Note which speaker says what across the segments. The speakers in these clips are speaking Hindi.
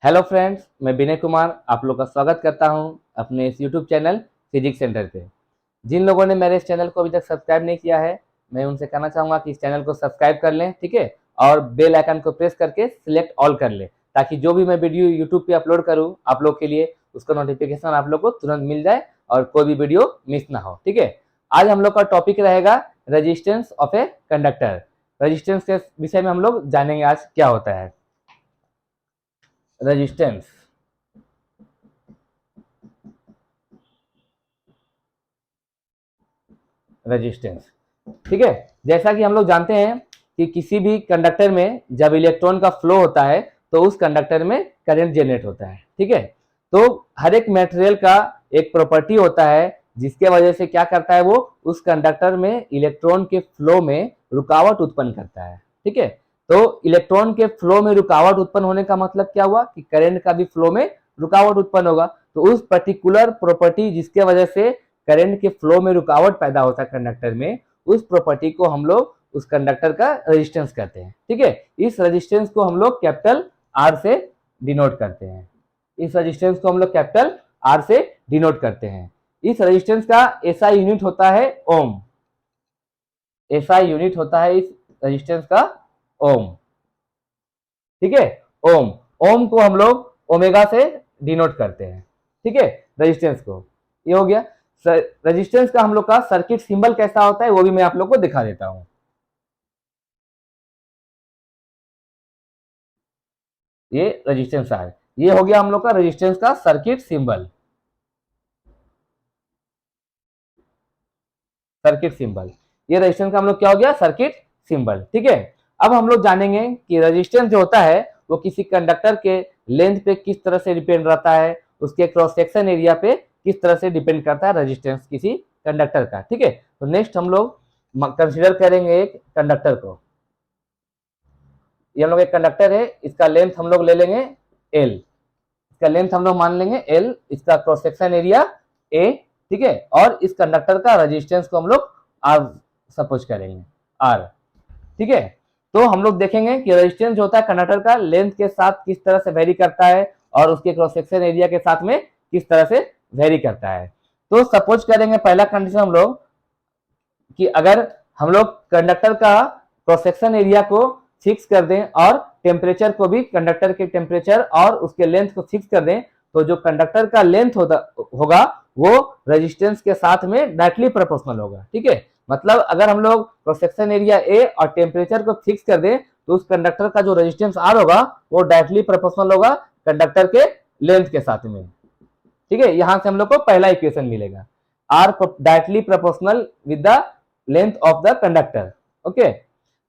Speaker 1: हेलो फ्रेंड्स, मैं विनय कुमार आप लोग का स्वागत करता हूं अपने इस यूट्यूब चैनल फिजिक्स सेंटर पे। जिन लोगों ने मेरे इस चैनल को अभी तक सब्सक्राइब नहीं किया है, मैं उनसे कहना चाहूँगा कि इस चैनल को सब्सक्राइब कर लें, ठीक है। और बेल आइकन को प्रेस करके सिलेक्ट ऑल कर लें, ताकि जो भी मैं वीडियो यूट्यूब पे अपलोड करूँ आप लोग के लिए, उसका नोटिफिकेशन आप लोग को तुरंत मिल जाए और कोई भी वीडियो मिस ना हो, ठीक है। आज हम लोग का टॉपिक रहेगा resistance of a conductor. Resistance के विषय में हम लोग जानेंगे आज क्या होता है रजिस्टेंस। रेजिस्टेंस, ठीक है। जैसा कि हम लोग जानते हैं कि किसी भी कंडक्टर में जब इलेक्ट्रॉन का फ्लो होता है तो उस कंडक्टर में करंट जनरेट होता है, ठीक है। तो हर एक मटेरियल का एक प्रॉपर्टी होता है जिसके वजह से क्या करता है, वो उस कंडक्टर में इलेक्ट्रॉन के फ्लो में रुकावट उत्पन्न करता है, ठीक है। तो इलेक्ट्रॉन के फ्लो में रुकावट उत्पन्न होने का मतलब क्या हुआ कि करंट का भी फ्लो में रुकावट उत्पन्न होगा। तो उस पर्टिकुलर प्रॉपर्टी जिसके वजह से करंट के फ्लो में रुकावट पैदा होता है कंडक्टर में, उस प्रॉपर्टी को हम लोग उस कंडक्टर का रेजिस्टेंस कहते हैं, ठीक है। इस रेजिस्टेंस को हम लोग कैपिटल आर से डिनोट करते हैं। इस रेजिस्टेंस को हम लोग कैपिटल आर से डिनोट करते हैं। इस रेजिस्टेंस का एसआई यूनिट होता है ओम। एसआई यूनिट होता है इस रेजिस्टेंस का ओम, ठीक है। ओम ओम को हम लोग ओमेगा से डिनोट करते हैं, ठीक है, रेजिस्टेंस को। ये हो गया। रेजिस्टेंस का हम लोग का सर्किट सिंबल कैसा होता है वो भी मैं आप लोग को दिखा देता हूं। ये रेजिस्टेंस आर, ये हो गया हम लोग का रेजिस्टेंस का सर्किट सिंबल। सर्किट सिंबल, ये रेजिस्टेंस का हम लोग क्या हो गया, सर्किट सिंबल, ठीक है। अब हम लोग जानेंगे कि रेजिस्टेंस जो होता है वो किसी कंडक्टर के लेंथ पे किस तरह से डिपेंड रहता है, उसके क्रॉस सेक्शन एरिया पे किस तरह से डिपेंड करता है रेजिस्टेंस किसी कंडक्टर का, ठीक है। तो नेक्स्ट हम लोग कंसिडर करेंगे एक कंडक्टर को। ये हम लोग एक कंडक्टर है, इसका लेंथ हम लोग ले लेंगे एल। इसका लेंथ हम लोग मान लेंगे एल, इसका क्रॉस सेक्शन एरिया ए, ठीक है। और इस कंडक्टर का रेजिस्टेंस को हम लोग आर सपोज करेंगे, आर, ठीक है। तो हम लोग देखेंगे कि रेजिस्टेंस जो होता है कंडक्टर का लेंथ के साथ किस तरह से वेरी करता है और उसके क्रॉस सेक्शन एरिया के साथ में किस तरह से वेरी करता है। तो सपोज करेंगे पहला कंडीशन हम लोग कि अगर हम लोग कंडक्टर का क्रॉस सेक्शन एरिया को फिक्स कर दें और टेम्परेचर को भी कंडक्टर के टेम्परेचर और उसके लेंथ को फिक्स कर दें, तो जो कंडक्टर का लेंथ होगा वो रेजिस्टेंस के साथ में डायरेक्टली प्रोपोर्शनल होगा, ठीक है। मतलब अगर हम लोग क्रॉस सेक्शन एरिया ए और टेम्परेचर को फिक्स कर दें तो उस कंडक्टर का जो रेजिस्टेंस आर होगा वो डायरेक्टली प्रोपोर्शनल होगा कंडक्टर के लेंथ के साथ में, ठीक है। यहां से हम लोग को पहला इक्वेशन मिलेगा, R directly proportional with the length of the conductor, okay.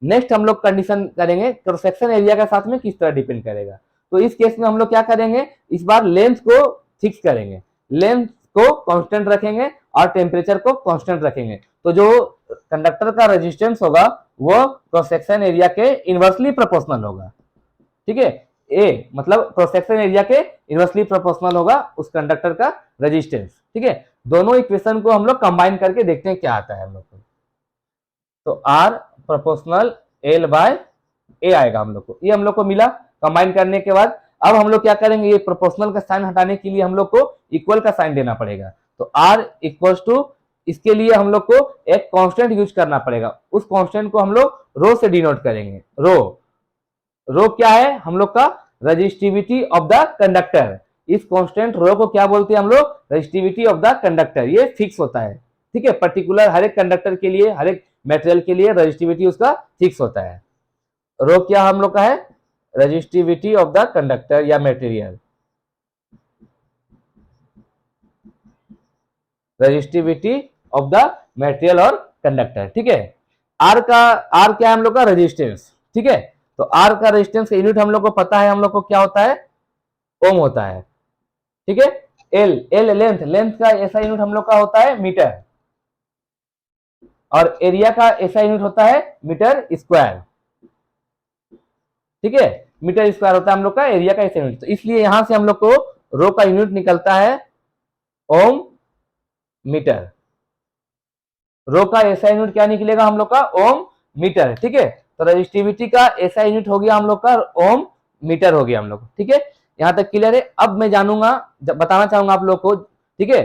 Speaker 1: Next हम लोग कंडीशन करेंगे क्रॉस सेक्शन एरिया के साथ में किस तरह डिपेंड करेगा। तो इस केस में हम लोग क्या करेंगे, इस बार लेंथ को फिक्स करेंगे, लेंथ को कांस्टेंट रखेंगे और टेम्परेचर को कांस्टेंट रखेंगे। तो जो कंडक्टर का रेजिस्टेंस होगा वो क्रॉस सेक्शन एरिया के इनवर्सली प्रोपोर्शनल होगा, ठीक है। ए मतलब क्रॉस सेक्शन एरिया के इनवर्सली प्रोपोर्शनल होगा उस कंडक्टर का रेजिस्टेंस, ठीक है। दोनों इक्वेशन को हम लोग कंबाइन करके देखते हैं क्या आता है हम लोग को। तो आर प्रोपोर्शनल एल बाय ए आएगा हम लोग को, ये हम लोग को मिला। कंबाइन करने के बाद अब हम लोग क्या करेंगे, ये प्रोपोर्शनल का साइन हटाने के लिए हम लोग को इक्वल का साइन देना पड़ेगा। तो आर इक्वल टू, इसके लिए हम लोग को एक कांस्टेंट यूज करना पड़ेगा, उस कांस्टेंट को हम लोग रो से डिनोट करेंगे। रो, रो क्या है हम लोग का, रजिस्टिविटी ऑफ द कंडक्टर। इस कांस्टेंट रो को क्या बोलते हैं हम लोग, रजिस्टिविटी ऑफ द कंडक्टर। ये फिक्स होता है, ठीक है। पर्टिकुलर हर एक कंडक्टर के लिए, हर एक मेटेरियल के लिए रजिस्टिविटी उसका फिक्स होता है। रो क्या हम लोग का है, रजिस्टिविटी ऑफ द कंडक्टर या material, resistivity of the material और कंडक्टर, ठीक है। आर का, आर क्या है हम लोग का, रेजिस्टेंस, ठीक है। तो आर का रेजिस्टेंस का यूनिट हम लोग को पता है, हम लोग को क्या होता है, ओम होता है, ठीक है। एल, एल लेंथ, लेंथ का ऐसा यूनिट हम लोग का होता है मीटर, और एरिया का ऐसा यूनिट होता है मीटर स्क्वायर, ठीक है। मीटर स्क्वायर होता है हम लोग का एरिया का ऐसा यूनिट। तो इसलिए यहां से हम लोग को रो का यूनिट निकलता है ओम मीटर। रो का ऐसा यूनिट क्या निकलेगा हम लोग का, ओम मीटर, ठीक है। तो रजिस्टिविटी का ऐसा यूनिट हो गया हम लोग का ओम मीटर हो गया हम लोग, ठीक है। यहाँ तक क्लियर है। अब मैं जानूंगा, बताना चाहूंगा आप लोग को, ठीक है,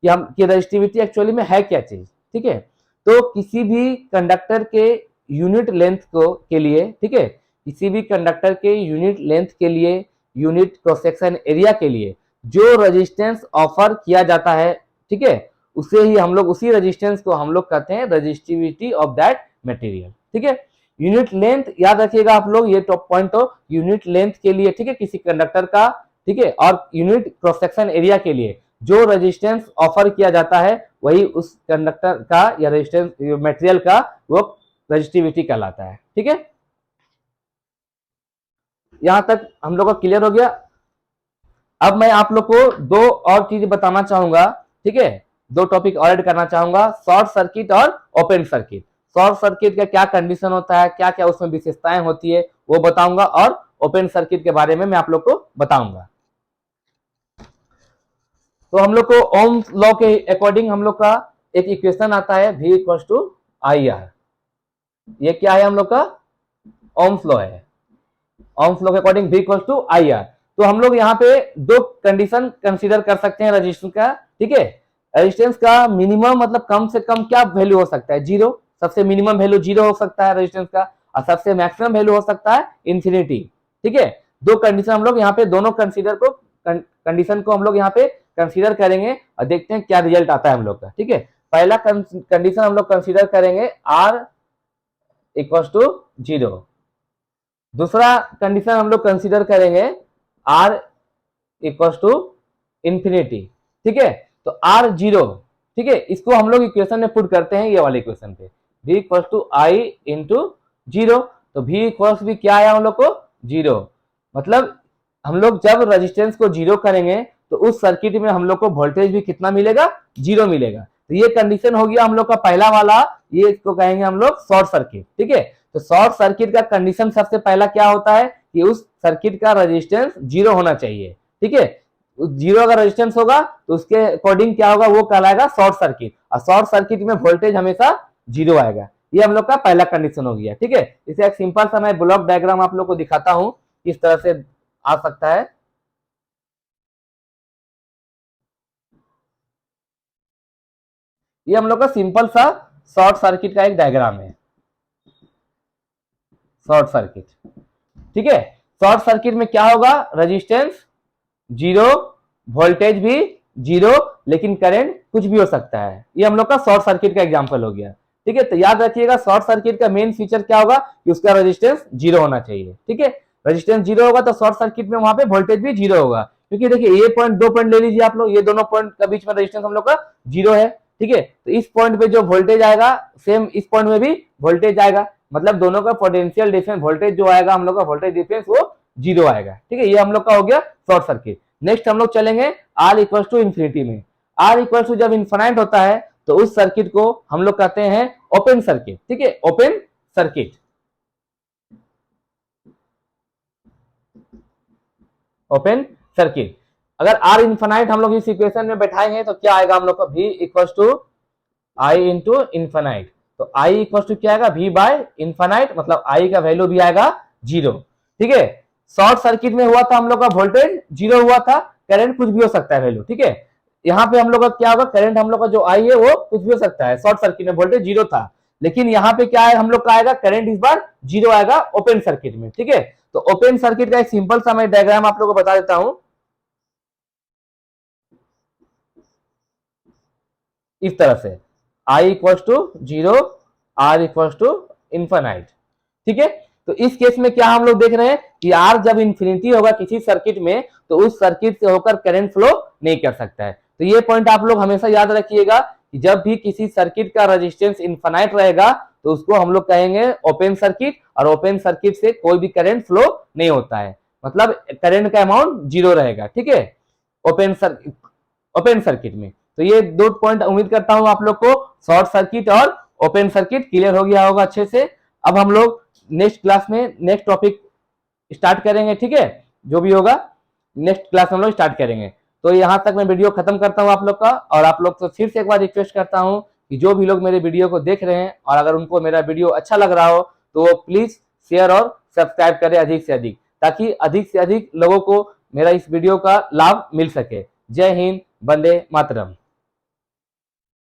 Speaker 1: कि हम कि रजिस्टिविटी एक्चुअली में है क्या चीज, ठीक है। तो किसी भी कंडक्टर के यूनिट लेंथ को के लिए, ठीक है, किसी भी कंडक्टर के यूनिट लेंथ के लिए, यूनिट क्रॉस सेक्शन एरिया के लिए जो रेजिस्टेंस ऑफर किया जाता है, ठीक है, उसे ही हम लोग, उसी रेजिस्टेंस को हम लोग कहते हैं रजिस्टिविटी ऑफ दैट मटेरियल, ठीक है। यूनिट लेंथ याद रखिएगा आप लोग, ये टॉप पॉइंट हो, यूनिट लेंथ के लिए, ठीक है, किसी कंडक्टर का, ठीक है, और यूनिट क्रॉस सेक्शन एरिया के लिए जो रेजिस्टेंस ऑफर किया जाता है वही उस कंडक्टर का या रेजिस्टेंस मटेरियल का वो रजिस्टिविटी कहलाता है, ठीक है। यहां तक हम लोग का क्लियर हो गया। अब मैं आप लोग को दो और चीज बताना चाहूंगा, ठीक है, दो टॉपिक और ऐड करना चाहूंगा, शॉर्ट सर्किट और ओपन सर्किट। शॉर्ट सर्किट का क्या कंडीशन होता है, क्या क्या उसमें विशेषताएं होती है वो बताऊंगा, और ओपन सर्किट के बारे में मैं आप लोग को बताऊंगा। तो हम लोग को ओम्स लॉ के अकॉर्डिंग हम लोग का एक इक्वेशन आता है V equals to I R. ये क्या है हम लोग का, ओम्स लॉ है। ओम्स लॉ के according V equals to I R. तो हम लोग यहाँ पे दो कंडीशन कंसीडर कर सकते हैं रेजिस्टेंस का, ठीक है। रेजिस्टेंस का मिनिमम मतलब कम से कम क्या वैल्यू हो सकता है, जीरो, सबसे मिनिमम वैल्यू जीरो हो सकता है रेजिस्टेंस का, और सबसे मैक्सिमम वैल्यू हो सकता है इंफिनिटी, ठीक है। दो कंडीशन हम लोग यहाँ पे दोनों कंडीशन को हम लोग यहाँ पे कंसीडर करेंगे और देखते हैं क्या रिजल्ट आता है हम लोग का, ठीक है। पहला कंडीशन हम लोग कंसीडर करेंगे आर इक्वल टू जीरो। दूसरा कंडीशन हम लोग कंसीडर करेंगे आर इक्वल टू इंफिनिटी, ठीक है। तो आर जीरो, ठीक है, इसको हम लोग इक्वेशन में पुट करते हैं, ये वाले इक्वेशन पे v equal to I into zero. तो v इक्वल्स भी क्या आया हम लोग को, जीरो। मतलब हम लोग जब रेजिस्टेंस को जीरो करेंगे तो उस सर्किट में हम लोग को वोल्टेज भी कितना मिलेगा, जीरो मिलेगा। तो ये कंडीशन हो गया हम लोग का पहला वाला, ये इसको कहेंगे हम लोग शॉर्ट सर्किट, ठीक है। तो शॉर्ट सर्किट का कंडीशन सबसे पहला क्या होता है कि उस सर्किट का रेजिस्टेंस जीरो होना चाहिए, ठीक है। जीरो अगर रेजिस्टेंस होगा तो उसके अकॉर्डिंग क्या होगा, वो कहलाएगा शॉर्ट सर्किट, और शॉर्ट सर्किट में वोल्टेज हमेशा जीरो आएगा। ये हम लोग का पहला कंडीशन हो गया, ठीक है। इसे एक सिंपल सा मैं ब्लॉक डायग्राम आप लोग को दिखाता हूं किस तरह से आ सकता है। ये हम लोग का सिंपल सा शॉर्ट सर्किट का एक डायग्राम है, शॉर्ट सर्किट, ठीक है। शॉर्ट सर्किट में क्या होगा, रेजिस्टेंस जीरो, वोल्टेज भी जीरो, लेकिन करंट कुछ भी हो सकता है। ये हम लोग का शॉर्ट सर्किट का एग्जांपल हो गया, ठीक है। तो याद रखिएगा शॉर्ट सर्किट का मेन फीचर क्या होगा कि उसका रेजिस्टेंस जीरो होना चाहिए, ठीक है। रेजिस्टेंस जीरो होगा तो शॉर्ट सर्किट में वहां पे वोल्टेज भी जीरो होगा, क्योंकि देखिए ये पॉइंट, दो पॉइंट ले लीजिए आप लोग, ये दोनों पॉइंट के बीच में रेजिस्टेंस हम लोग का जीरो है, ठीक है। तो इस पॉइंट पे जो वोल्टेज आएगा सेम इस पॉइंट में भी वोल्टेज आएगा, मतलब दोनों का पोटेंशियल डिफरेंस, वोल्टेज जो आएगा हम लोग का वोल्टेज डिफरेंस वो जीरो आएगा, ठीक है। ये हम लोग का हो गया शॉर्ट सर्किट। नेक्स्ट हम लोग चलेंगे आर इक्वल टू इंफिनिटी में। आर इक्वल टू जब इन्फिनाइट होता है तो उस सर्किट को हम लोग कहते हैं ओपन सर्किट, ठीक है, ओपन सर्किट, ओपन सर्किट। अगर आर इन्फिनाइट हम लोग इस इक्वेशन में बैठाएंगे तो क्या आएगा हम लोग का, v equal to I into infinite. तो i इक्वल टू क्या आएगा, v बाय इन्फिनाइट, मतलब i का वैल्यू भी आएगा जीरो, ठीक है। शॉर्ट सर्किट में हुआ था हम लोग का वोल्टेज जीरो हुआ था, करंट कुछ भी हो सकता है वैल्यू, ठीक है। यहाँ पे हम लोग का क्या होगा, करंट हम लोग का जो आई है वो कुछ भी हो सकता है, शॉर्ट सर्किट में वोल्टेज जीरो था, लेकिन यहाँ पे क्या है हम लोग का आएगा, करंट इस बार जीरो आएगा ओपन सर्किट में, ठीक है। तो ओपन सर्किट का एक सिंपल सा मैं डायग्राम आप लोगों को बता देता हूं इस तरह से, I equal to zero, R equal to infinite, ठीक है। तो इस केस में क्या हम लोग देख रहे हैं कि आर जब इन्फिनिटी होगा किसी सर्किट में तो उस सर्किट से होकर करंट फ्लो नहीं कर सकता है। तो ये पॉइंट आप लोग हमेशा याद रखिएगा कि जब भी किसी सर्किट का रेजिस्टेंस इन्फिनाइट रहेगा तो उसको हम लोग कहेंगे ओपन सर्किट, और ओपन सर्किट से कोई भी करंट फ्लो नहीं होता है, मतलब करंट का अमाउंट जीरो रहेगा, ठीक है, ओपन सर्किट में। तो ये दो पॉइंट उम्मीद करता हूं आप लोग को शॉर्ट सर्किट और ओपन सर्किट क्लियर हो गया होगा अच्छे से। अब हम लोग नेक्स्ट क्लास में नेक्स्ट टॉपिक स्टार्ट करेंगे, ठीक है, जो भी होगा नेक्स्ट क्लास में हम लोग स्टार्ट करेंगे। तो यहां तक मैं वीडियो खत्म करता हूं आप लोग का, और आप लोग को फिर से एक बार रिक्वेस्ट करता हूं कि जो भी लोग मेरे वीडियो को देख रहे हैं और अगर उनको मेरा वीडियो अच्छा लग रहा हो तो प्लीज शेयर और सब्सक्राइब करें अधिक से अधिक, ताकि अधिक से अधिक लोगों को मेरा इस वीडियो का लाभ मिल सके। जय हिंद, वंदे मातरम।